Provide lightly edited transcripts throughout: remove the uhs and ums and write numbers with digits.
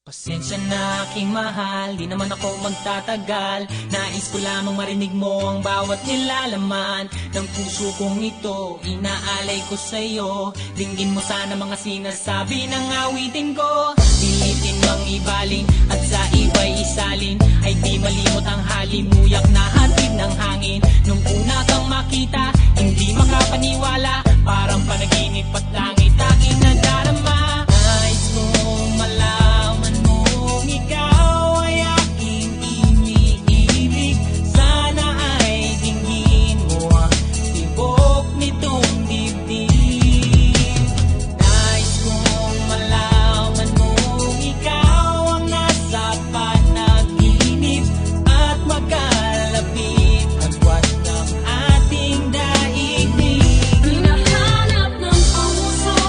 Pasensya na aking mahal, di naman ako magtatagal. Nais ko lamang marinig mo ang bawat nilalaman ng puso kong ito, inaalay ko sa'yo. Dinggin mo sana mga sinasabi ng awitin ko. Pilitin mang ibalin at sa iba'y isalin, ay di malimot ang halimuyak na hatid ng hangin. Nung una kang makita, hindi makapaniwala, parang panaginip at langit aking nadarama. Nais kong malaman mong ikaw ay aking iniibig. Sana ay dinggin mo ang tibok nitong dibdib. Nais kong malaman mong ikaw ang nasa panaginip at magkalapit agwat ng ating daigdig. Hinahanap ng puso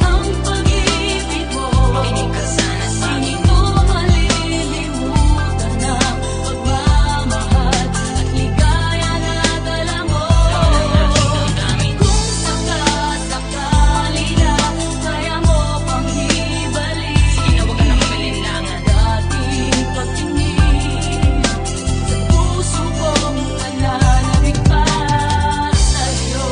ang pag-ibig mo. Makinig ka sana sa akin. Hindi ko malilimutan ang pagmamahal at ligaya na dala mo. Kung sakasakali na kaya mo pang ibalik, sige na, huwag ka na mag-alinlangan. Dating pagtingin sa puso kong nananabik pa sa'yo.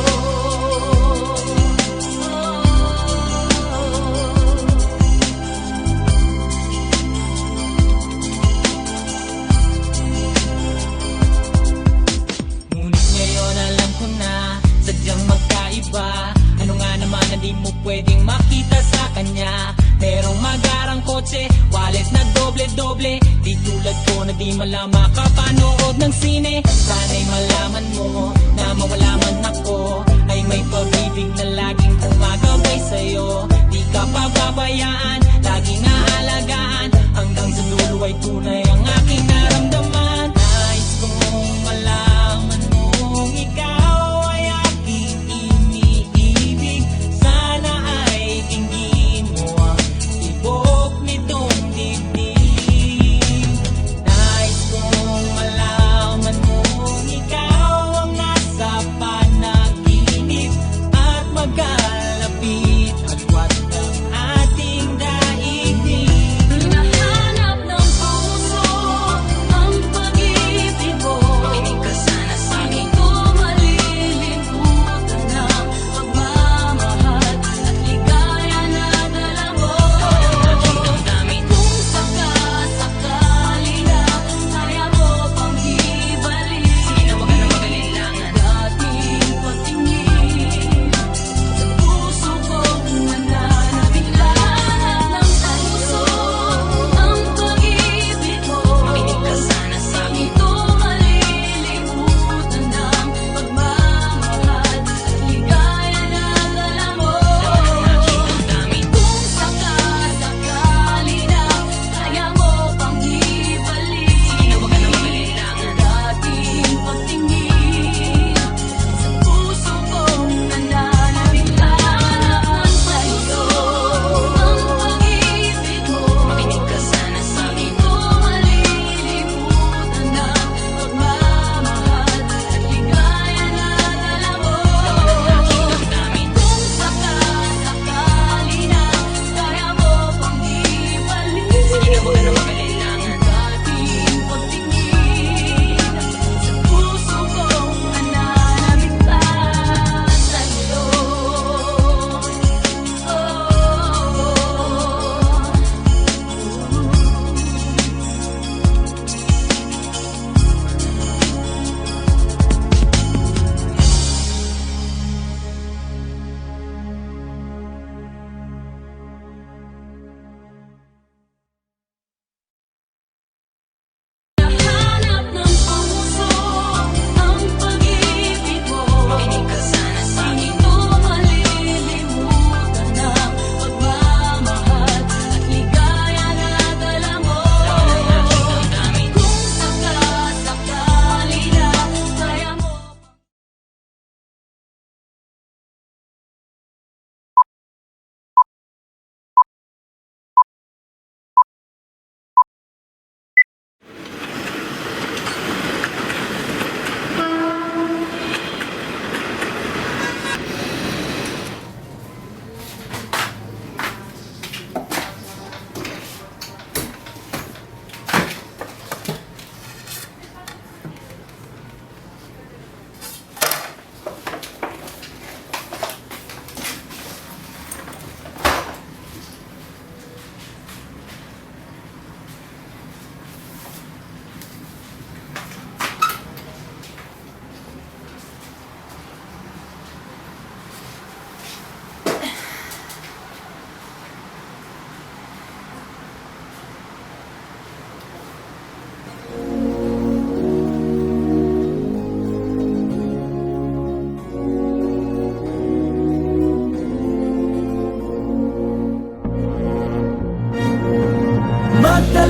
Ngunit ngayon alam ko na sadyang magkaiba. Ano nga naman na di mo pwedeng makita sa kanya? Merong magarang kotse, wallet na doble-doble, di tulad ko na di malama kapanood ng sine. Sana'y malaman mo na mawala man ako, ay may pag-ibig na laging gumagabay sa'yo. Di ka pababayaan, laging naalagaan, hanggang sa dulo ay tunay ang aking naramdaman. Nais kong malaman mong ikaw ay aking iniibig. Sana ay dinggin mo ang tibok nitong dibdib. Nais kong malaman mong ikaw ang nasa panaginip at magkalapit agwat ng ating daigdig.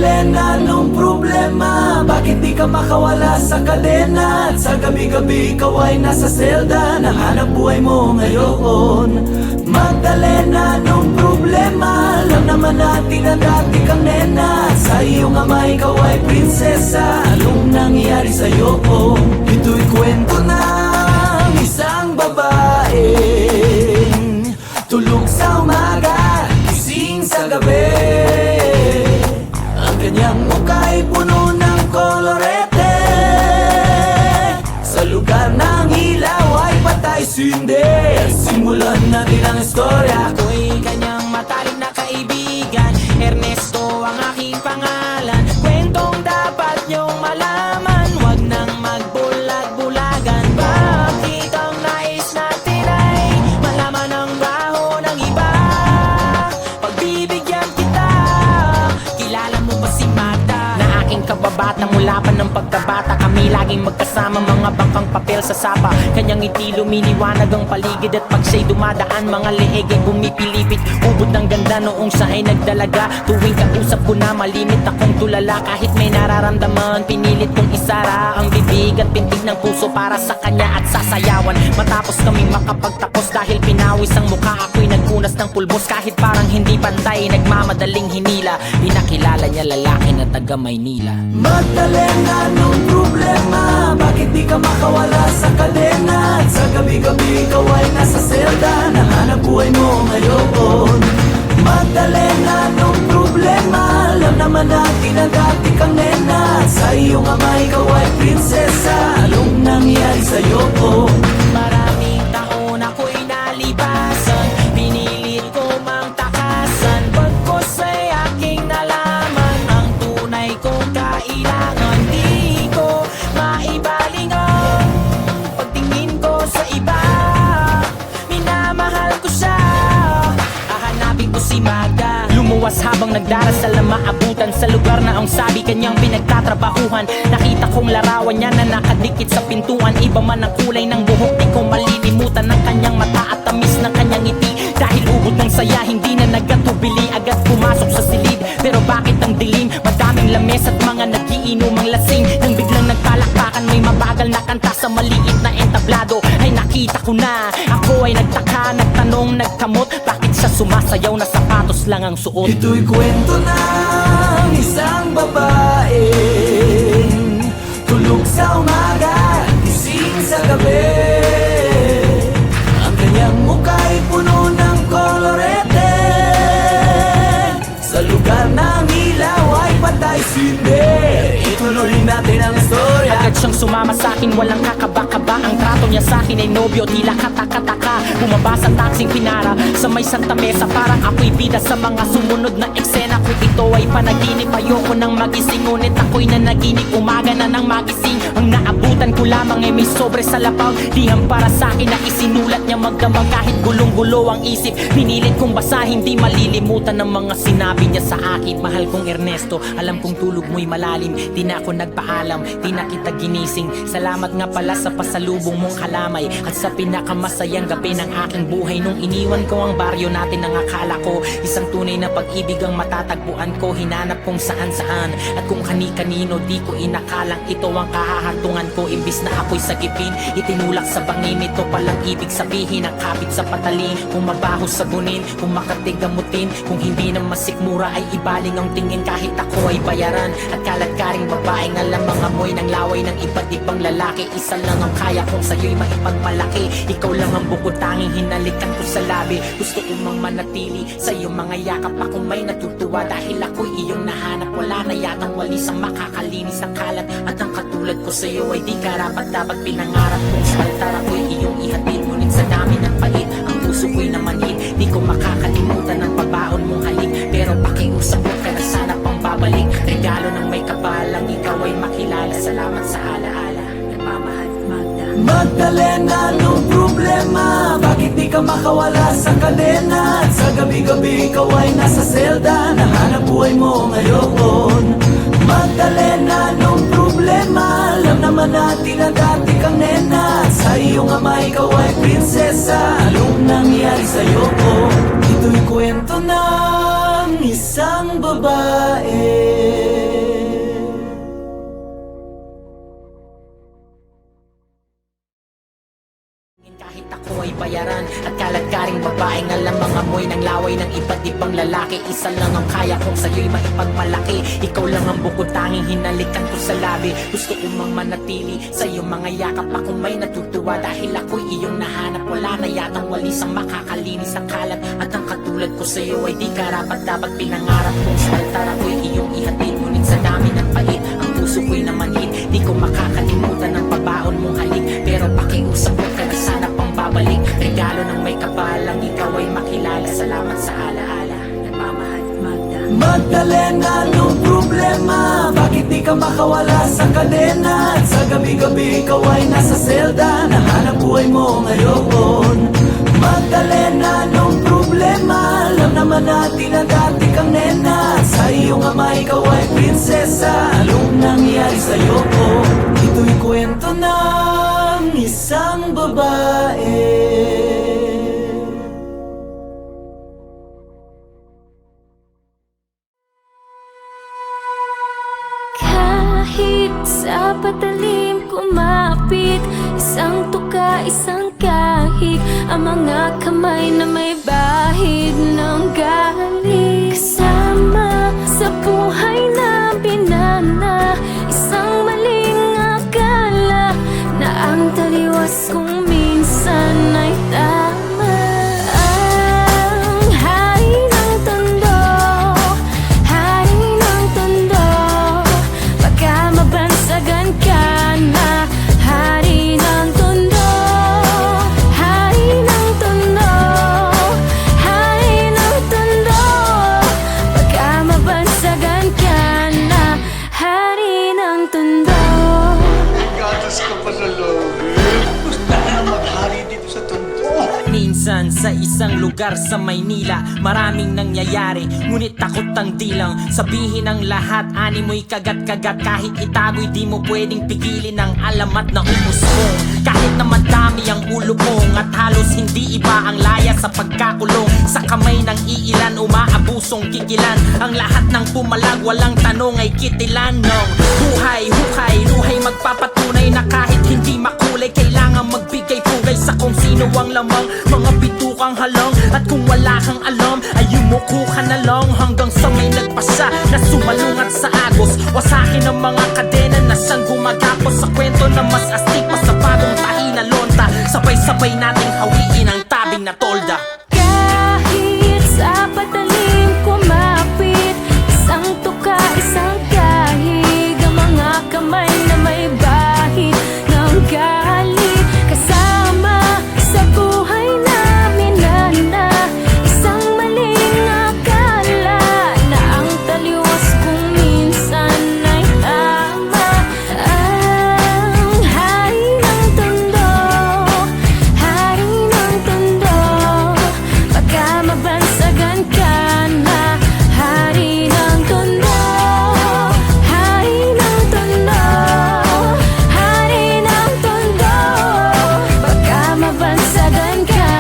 Magdalena, anong problema? Bakit di ka makawala sa kadena? At sa gabi-gabi ikaw ay nasa selda, nahanap buhay mo ngayon. Magdalena, anong problema? Alam naman natin na dati kang nena. Sa iyong ama ikaw ay prinsesa. Anong nangyari sa'yo? Ito'y kwento ng isang babaeng tulog sa umaga, gising sa gabi. Ang kanyang mukha ay puno ng kolorete. Sa lugar ng ilaw ay patay sindi. Simulan natin ang istorya. Ako'y kanyang matalik na kaibigan, Ernesto ang aking pangalan. Kwentong dapat niyong malaman, wag nang magbulag-bulagan. Bakit ang nais natin ay malaman ang baho ng iba? Pagbibigyan kita, kilala mo ba si Magda? Na aking kababata mula pa ng pagkabata, kami laging magkasama, mga bangkang papel sa sapa. Kanyang ngiti lumiliwanag ang paligid, at pag siya'y dumadaan, mga leeg ay bumipilipit. Ubod ng ganda noong siya ay nagdalaga. Tuwing kausap ko na malimit akong tulala. Kahit may nararamdaman, pinilit kong isara ang bibig at pintig ng puso para sa kanya at sasayawan. Matapos kaming makapagtapos, dahil pinawis ang mukha, ako'y nagpunas ng pulbos. Kahit parang hindi pantay, nagmamadaling hinila. Pinakilala niya lalaki na taga Maynila. Magdalena, anong problema? Bakit di ka makawala sa kadena? At sa gabi-gabi ikaw ay nasa selda, nahanap buhay mo ngayon. Magdalena, anong problema? Alam naman natin na dati kang nena. Sa iyong ama ikaw ay prinsesa. Anong nangyari sa'yo? Maraming taon ako'y nalipasan, pinilit ko mang takasan. Pagkos ay aking nalaman ang tunay kong kailangan. Di ko maibaling ang pagtingin ko sa iba. Minamahal ko siya, hahanapin ko si Magda. Lumuwas habang nagdarasal na maabutan sa lugar na ang sabi kanyang pinagtatrabahuhan. Nakita kong larawan niya na nakadikit sa pintuan. Iba man ang kulay ng buhok, di ko malilimutan ang kanyang mata at tamis ng kanyang ngiti. Dahil ubod ng saya, hindi na nagkatubili, agad pumasok sa silid. Pero bakit ang dilim? Madaming lames at mga nagiinomang lasing. Nang biglang nagpalakpakan, may mabagal na kanta sa maliit na entablado. Ay nakita ko na, ako ay nagtaka, nagtanong, nagkamot. Bakit siya sumasayaw na sapatos lang ang suot? Ito'y kwento ng isang babaeng tulog sa umaga, gising sa gabi. Ang kanyang mukha ay puno ng kolorete. Sa lugar ng ilaw ay patay sindi. Ituloy natin ang istorya. Agad siyang sumama sa akin, walang kakaba-kaba. Ang trato niya sa akin ay nobyo, tila kataka-taka. Bumaba sa taksing pinara sa may Santa Mesa, parang ako'y bida sa mga sumunod na eksena. Kung ito ay panaginip, ayoko nang magising, ngunit ako'y nanaginip, umaga na nang magising. Ang naabutan ko lamang ay may sobre sa lapaw, liham para sa akin na isinulat niya magdamag. Kahit gulong-gulo ang isip, pinilit kong basahin, di malilimutan ng mga sinabi niya sa akin. Mahal kong Ernesto, alam kong tulog mo'y malalim. Di na ako nagpaalam, di na kita ginising. Salamat nga pala sa pasalubong mong kalamay at sa pinakamasayang gabi ng aking buhay. Nung iniwan ko ang baryo natin, ang akala ko isang tunay na pag-ibig ang matatagpuan ko. Hinanap kung saan-saan at kung kani-kanino, di ko inakalang ito ang kahahantungan ko. Imbis na ako'y sagipin, itinulak sa bangin. Ito palang ibig sabihin, ang kapit sa patalim. Kung mabaho sabunin, kung makatig gamutin, kung hindi na masikmura ay ibaling ang tingin. Kahit ako ay bayaran at kalat-karing babaeng alam ang amoy ng laway ng iba't ibang lalaki. Isa lang ang kaya kong sa'yo'y maipagmalaki. Ikaw lang ang bukod tanging hinalikan ko sa labi. Gusto ko mang manatili sa iyong mga yakap. Akong may natutuwa dahil ako'y iyong nahanap. Wala na yatang walis ang makakalinis ng kalat. At ang katulad ko sa'yo ay di karapat-dapat pinangarap kong sa altar ako'y iyong ihatid. Ngunit sa dami ng pait, ang puso ko'y namanhid. Di ko makakalimutan ang pabaon mong halik. Pero pakiusap ko ka na sana pang babalik. Regalo ng may kapalang ikaw ay makilala. Salamat sa alaala, nagmamahal Magda. Magdalena, anong problema? Bakit di ka makawala sa kadena? At sa gabi-gabi ikaw ay nasa selda, nahanap buhay mo ngayon. Magdalena, anong problema? Alam naman natin na dati kang nena. Sa iyong ama ikaw ay prinsesa. Anong nangyari sa'yo? Ito'y kwento ng isang babae babaeng alam ang amoy ng laway ng iba't ibang lalaki. Isa lang ang kaya kong sa'yo'y maipagmalaki. Ikaw lang ang bukod tanging hinalikan ko sa labi. Gusto ko mang manatili sa iyong mga yakap. Ako may natutuwa dahil ako'y iyong nahanap. Wala na yatang walis ang makakalinis ng kalat. At ang katulad ko sa'yo ay di karapat dapat pinangarap kong sa altar ako'y iyong ihatid. Ngunit sa dami ng pait, ang puso ko'y namanhid. Di ko makakalimutan ang pabaon mong halik. Pero pakiusap ko ka na sana pang babalik. Regalo ng may kapalang ikaw ay makilala. Salamat sa alaala. Nagmamahal, Magda. Magdalena, anong problema? Bakit di ka makawala sa kadena? At sa gabi-gabi ikaw ay nasa selda. Nahanap buhay mo ngayon. Magdalena, anong problema? Alam naman natin na dati kang nena. At sa iyong ama ikaw ay prinsesa. Anong nangyari sa'yo ko? Ito'y kwento ng isang babae. Kahit sa patalim kumapit, isang tuka, isang kahig, ang mga kamay na may bahid ng galing. Kasama sa buhay na binana, isang maling akala na ang taliwas kong minsan ay tama. Ang hari ng tondo, hari ng tondo, baka mabansagan ka na. Hari ng tondo, hari ng tondo, hari ng tondo, baka mabansagan ka na. Hari ng tondo. Gatas ka pa sa loob. Gusto ka na maghari dito sa tondo. Minsan sa isang lugar sa Maynila, maraming nangyayari, ngunit takot ang dilang sabihin ang lahat. Ani mo'y kagat-kagat, kahit itago'y di mo pwedeng pigilin ang alamat na umusbong. Kahit na madami ang ulo kong at halos hindi iba ang laya sa pagkakulong. Sa kamay ng iilan umaabusong kikilan, ang lahat ng pumalag walang tanong ay kitilan ng buhay, hukay, luhay magpapatunay na kahit hindi makulay kailangan magbigay pugay sa kung sino ang lamang. Mga bitukang halang at kung wala kang alam ay yumuko ka na lang hanggang sa may nagpasa na sumalungat sa agos. Wasakin ang mga kadena na siyang gumagapos sa kwento na mas astig pa sa bagong tahi na lonta. Sabay-sabay nating hawiin ang tabing na tolda. Kahit sa patalim kumapit, isang tuka, isang kahig, ang mga kamay na may bahid ng galing. Kasama sa buhay namin na isang maling akala na ang taliwas kung minsan ay tama. Ang hari ng tondo, hari ng tondo, baka mabansagan ka na. Hari ng tondo, hari ng tondo, hari ng tondo, baka mabansagan ka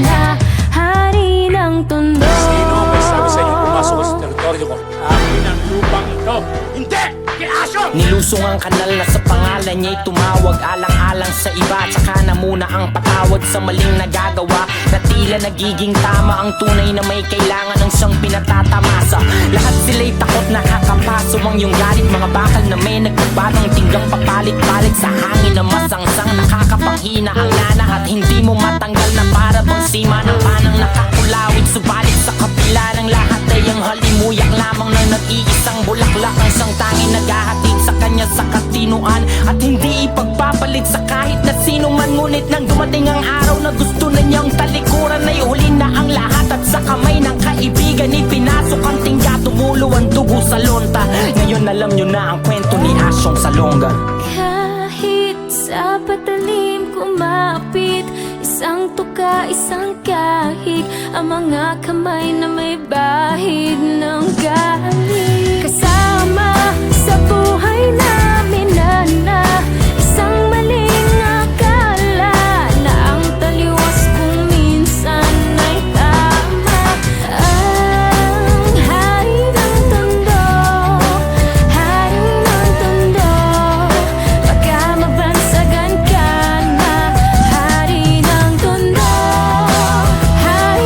na. Hari ng tondo. Sino ang may sabi sa'yo pumasok sa teritoryo ko? Akin ang lupang ito. Hindi! Kinasyo! Nilusong ang kanal na sa pangalan niya'y tumawag. Alang-alang sa iba at saka na muna ang patawad sa maling nagagawa. Na tila nagiging tama ang tunay na may kailangan ng siyang pinatatamasa. Lahat sila'y takot nakakapaso ang iyong galit. Mga bakal na may nagbabatang tinggang papalit-palit sa hangin na masangsang. Nakakapanghina ang lana at hindi mo matanggal na para bang sima ng panang nakakulawit. Subalit sa kapila ng lahat ay ang halimuyak lamang na nag-iisang bulaklak ang siyang tanging naghahatid sa kanya sa katinuan. At hindi ipagpapalit sa kahit na sino man. Ngunit nang dumating ang araw na gusto na niyang talikuran, ay huli na ang lahat at sa kamay ng kaibigan ipinasok ang tingga. Tumulo ang dugo sa lonta. Ngayon alam niyo na ang kwento ni Asyong Salonga. Kahit sa patalim kumapit, isang tuka, isang kahig, ang mga kamay na may bahid ng galing. Kasama sa buhay namin na isang maling akala na ang taliwas kung minsan ay tama. Ang hari ng tondo, hari ng tondo, baka mabansagan ka na. Hari ng tondo, hari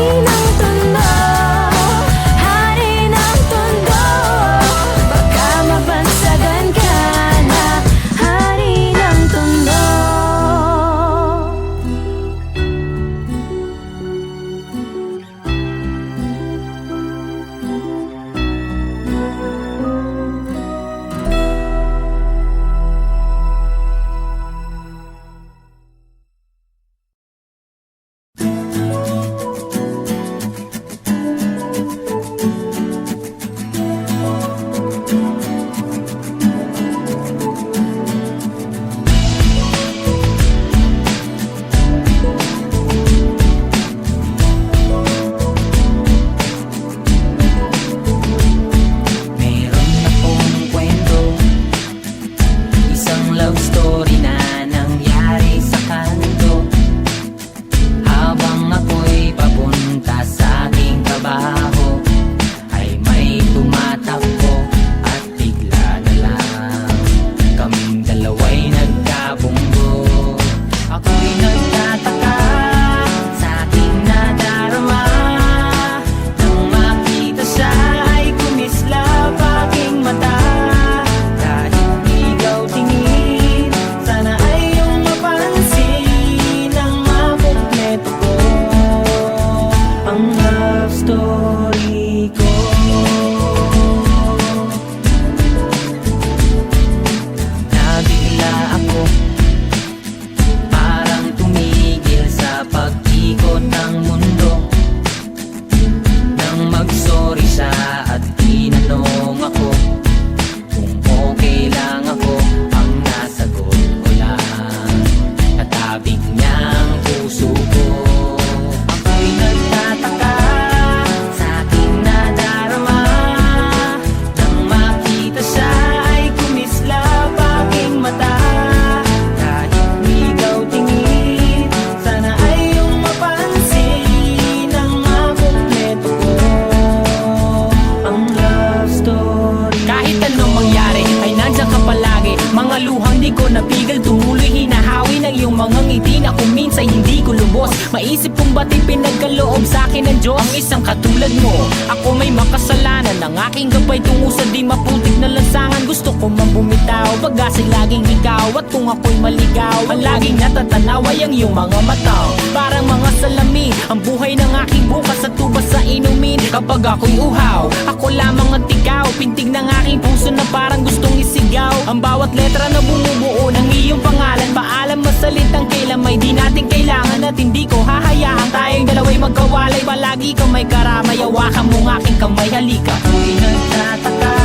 rin ako minsan hindi ko lubos. Maisip kong ba't pinagkaloob sa akin ng Diyos ang isang katulad mo. Ako may makasalanan, ang aking gabay tungo sa di maputik na lansangan. Gusto ko man bumitaw, pag-asa'y laging ikaw. At kung ako'y maligaw, ang laging natatanaw ay ang iyong mga mata. Parang mga salamin, ang buhay ng aking bukas at tubas sa inumin. Kapag ako'y uhaw, ako lamang ang tigaw. Pintig ng aking puso na parang gustong isigaw. Ang bawat letra na bumubuo ng iyong pangalan. Paalam masalitang kailan may di natin kailangan. At hindi ko hahayaan tayong dalawa'y magkawalay. Palagi kang may karamay, hawakan mong aking kamay, halika. Ako'y nagtataka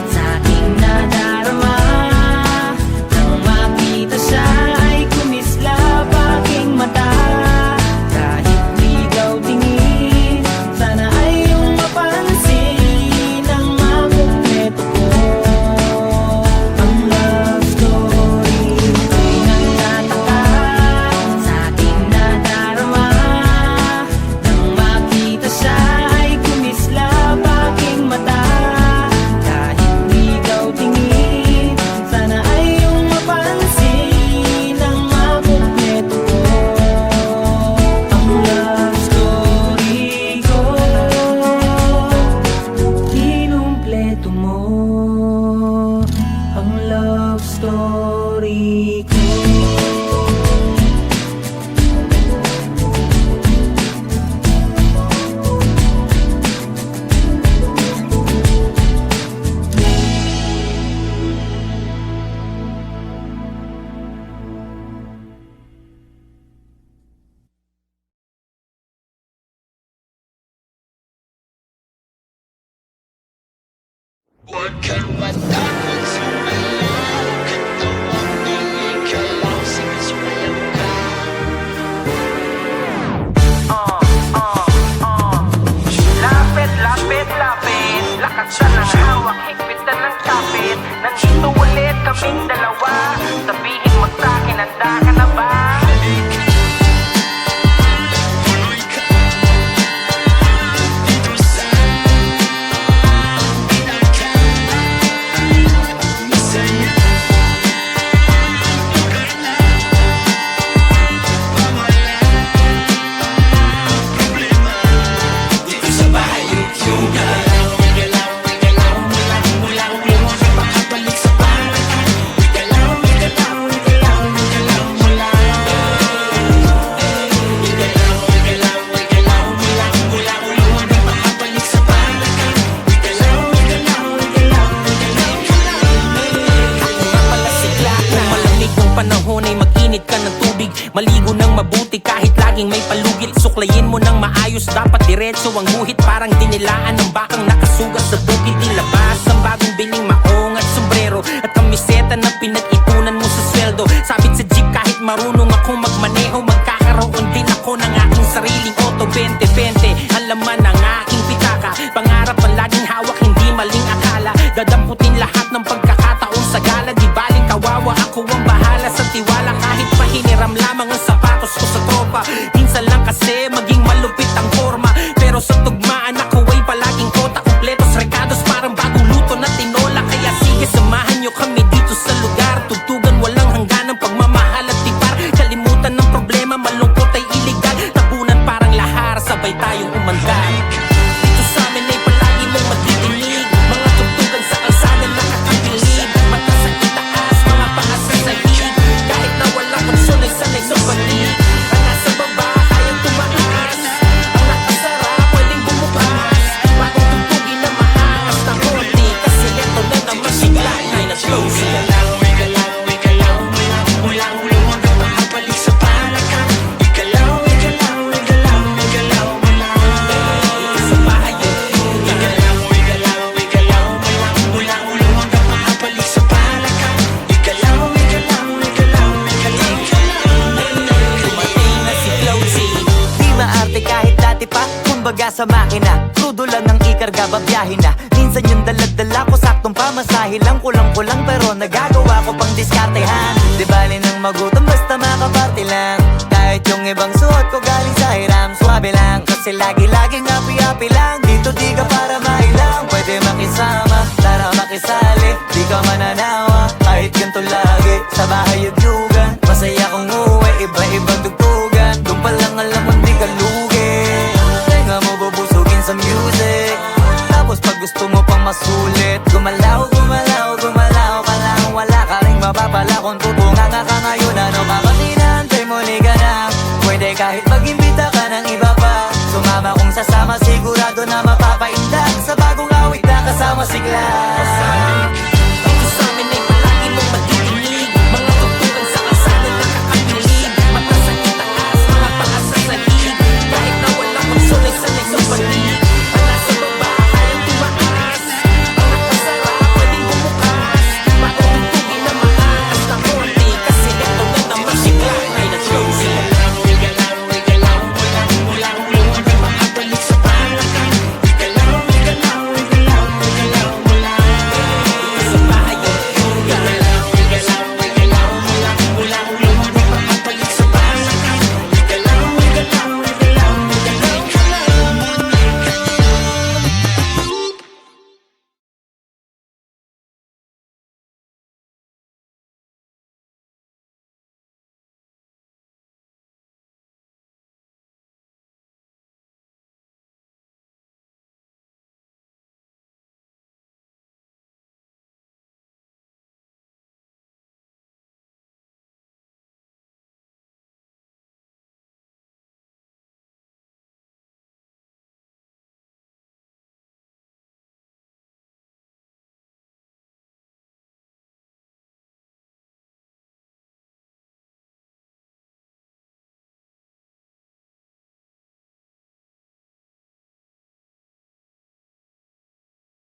sa aking nadarama. Nang makita siya ay kumislap aking mata. Kahit ligaw tingin, sana ay iyong mapansin ang makumpleto ko. Ang love story ko'y nagtataka sa aking nadarama. Nang makita siya ay kumislap aking mata. Kahit ligaw tingin, sana ay iyong mapansin ang makumpleto ko. Ang love story ko, kinumpleto mo. Ang love story ko. Lapit, lapit, lapit. Lakas siya ng hawak, higpitan ng kapit. Nandito ulit kaming dalawa. Sabihin mo sa'kin, handa ka na ba? Panahon ay mag-init ka ng tubig, maligo ng mabuti kahit laging may palugit. Suklayin mo ng maayos, dapat diretso ang guhit. Parang dinilaan ng bakang nakasugat sa bukid. Ilabas ang bagong biling maong at sombrero at kamiseta na pinag-ipunan mo sa sweldo. Sabit sa jeep kahit marunong akong magmaneho. Magkakaroon din ako ng aking sariling auto. 20-20 ang laman ng aking pitaka. Pangarap ang laging hawak, hindi maling akala. Dadamputin lahat ng pagkakataon sa gala. Di baling kawawa, ako ang bahala sa tiwala. Kahit pahiniram lamang ang sapatos ko sa tropa. Minsan lang kasi maging malupit ang forma. Pero sa tugmaan ako ay palaging kota. Kompletos recados parang bagong luto na tinola. Kaya sige samahan nyo kami dito sa lugar. Tugtugan walang hangganang pagmamahal at tipar. Kalimutan ng problema, malungkot ay iligal. Tabunan parang lahar, sabay tayong umandar. Dito sa amin ay palagi mong madidinig mga tugtugan sa kalsada nakakakilig. Mata sa itaas, mga paa sa sahig. Kahit na walang opsyon ay sanay sa panig. Ang nasa baba, kayang tumaas. Ang nakasarap, pwedeng bumukas. Bagong tugtugin na maangas na konti. Kasi eto na naman sigla na na-closing. Kumbaga sa makina, crudo lang ang ikarga, babiyahin na. Minsan yung daladala ko, saktong pamasahe lang. Kulang-kulang pero nagagawa ko pang diskartehan. Di bali nang magutom, basta makaparte lang. Kahit yung ibang suot ko galing sa hiram, swabe lang. Kasi lagi-laging happy-happy lang. Dito di ka para mailang, pwede makisama, tara makisali. Di ka mananawa, kahit ganito lagi. Sa bahay yugyugan, masaya kong uwi, iba ulit Gumalaw, gumalaw, gumalaw ka lang Wala ka rin mapapala kung tubunga ka ngayon Ano ka ba tinahantay, muli ka na Pwede kahit mag-imbita ka ng iba pa Sumama kung sasama, sigurado na mapapaindak Sa bagong awit na kasama si Glass